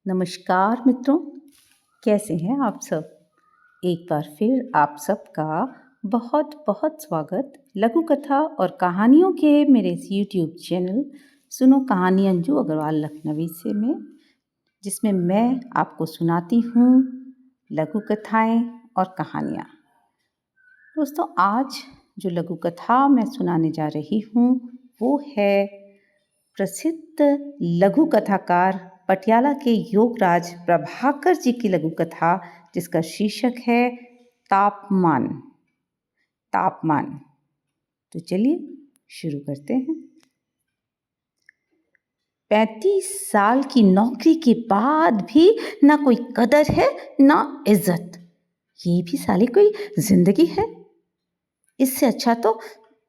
नमस्कार मित्रों, कैसे हैं आप सब? एक बार फिर आप सबका बहुत बहुत स्वागत लघु कथा और कहानियों के मेरे इस यूट्यूब चैनल सुनो कहानी अंजू अग्रवाल लखनवी से में, जिसमें मैं आपको सुनाती हूँ लघु कथाएँ और कहानियाँ। दोस्तों, आज जो लघु कथा मैं सुनाने जा रही हूँ वो है प्रसिद्ध लघु कथाकार पटियाला के योगराज प्रभाकर जी की लघु कथा, जिसका शीर्षक है तापमान। तापमान। तो चलिए शुरू करते हैं। 35 साल की नौकरी के बाद भी ना कोई कदर है ना इज्जत। ये भी साली कोई जिंदगी है? इससे अच्छा तो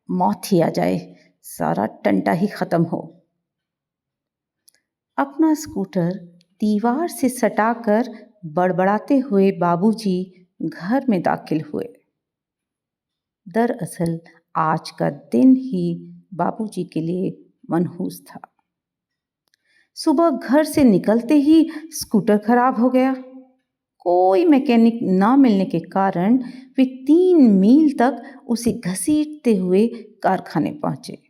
मौत ही आ जाए, सारा टंटा ही खत्म हो। अपना स्कूटर दीवार से सटाकर बड़बड़ाते हुए बाबूजी घर में दाखिल हुए। दरअसल आज का दिन ही बाबूजी के लिए मनहूस था। सुबह घर से निकलते ही स्कूटर खराब हो गया। कोई मैकेनिक ना मिलने के कारण वे 3 मील तक उसे घसीटते हुए कारखाने पहुंचे।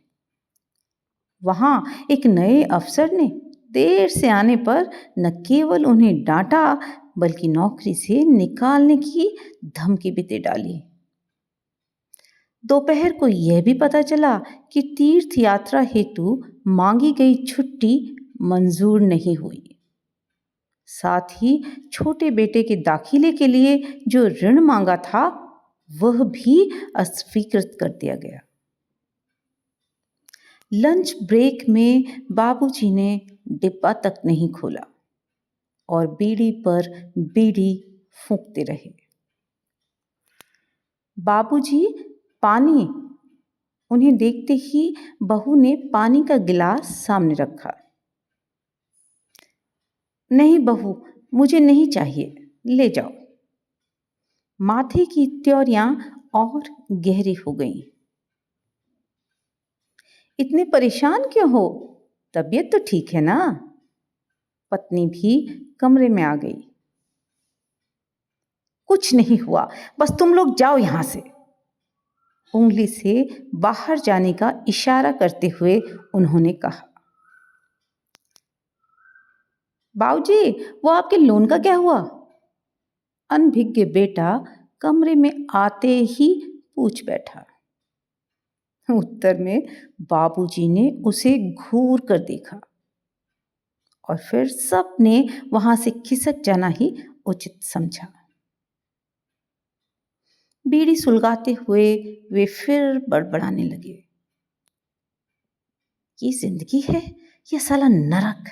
वहां एक नए अफसर ने देर से आने पर न केवल उन्हें डांटा बल्कि नौकरी से निकालने की धमकी भी दे डाली। दोपहर को यह भी पता चला कि तीर्थ यात्रा हेतु मांगी गई छुट्टी मंजूर नहीं हुई। साथ ही छोटे बेटे के दाखिले के लिए जो ऋण मांगा था वह भी अस्वीकृत कर दिया गया। लंच ब्रेक में बाबूजी ने डिब्बा तक नहीं खोला और बीड़ी पर बीड़ी फूंकते रहे। बाबूजी, पानी। उन्हें देखते ही बहू ने पानी का गिलास सामने रखा। नहीं बहू, मुझे नहीं चाहिए, ले जाओ। माथे की त्योरियां और गहरी हो गईं। इतने परेशान क्यों हो? तबीयत तो ठीक है ना? पत्नी भी कमरे में आ गई। कुछ नहीं हुआ, बस तुम लोग जाओ यहां से। उंगली से बाहर जाने का इशारा करते हुए उन्होंने कहा। बाबूजी, वो आपके लोन का क्या हुआ? अनभिज्ञ बेटा कमरे में आते ही पूछ बैठा। उत्तर में बाबूजी ने उसे घूर कर देखा और फिर सबने वहां से खिसक जाना ही उचित समझा। बीड़ी सुलगाते हुए वे फिर बड़बड़ाने लगे। ये जिंदगी है या साला नरक?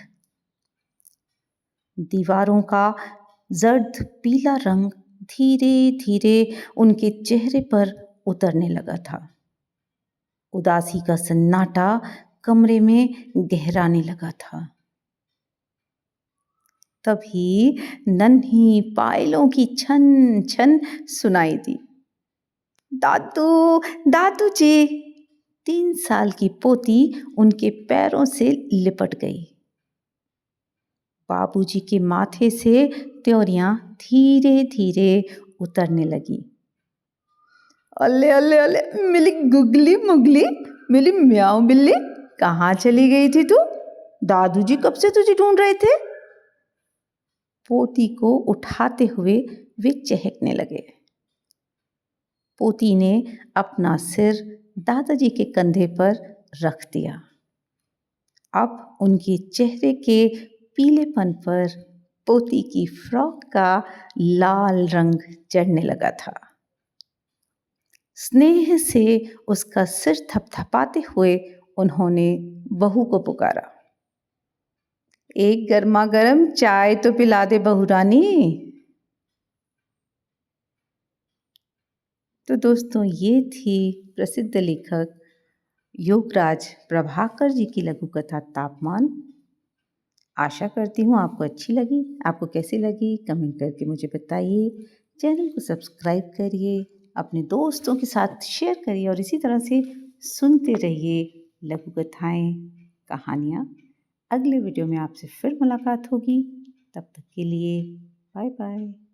दीवारों का जर्द पीला रंग धीरे धीरे उनके चेहरे पर उतरने लगा था। उदासी का सन्नाटा कमरे में गहराने लगा था। तभी नन्ही पायलों की छन छन सुनाई दी। दादू, दादू जी। 3 साल की पोती उनके पैरों से लिपट गई। बाबूजी के माथे से त्योरियां धीरे धीरे उतरने लगी। अल्ले अल्ले अल्ले, मिली गुगली मुगली, मिली म्याऊं बिल्ली, कहाँ चली गई थी तू? दादूजी कब से तुझे ढूंढ रहे थे। पोती को उठाते हुए वे चहकने लगे। पोती ने अपना सिर दादाजी के कंधे पर रख दिया। अब उनके चेहरे के पीलेपन पर पोती की फ्रॉक का लाल रंग चढ़ने लगा था। स्नेह से उसका सिर थपथपाते हुए उन्होंने बहू को पुकारा। एक गर्मा गर्म चाय तो पिला दे बहू रानी। तो दोस्तों, ये थी प्रसिद्ध लेखक योगराज प्रभाकर जी की लघु कथा तापमान। आशा करती हूँ आपको अच्छी लगी। आपको कैसी लगी कमेंट करके मुझे बताइए। चैनल को सब्सक्राइब करिए, अपने दोस्तों के साथ शेयर करिए और इसी तरह से सुनते रहिए लघु कथाएँ, कहानियाँ। अगले वीडियो में आपसे फिर मुलाकात होगी। तब तक के लिए बाय बाय।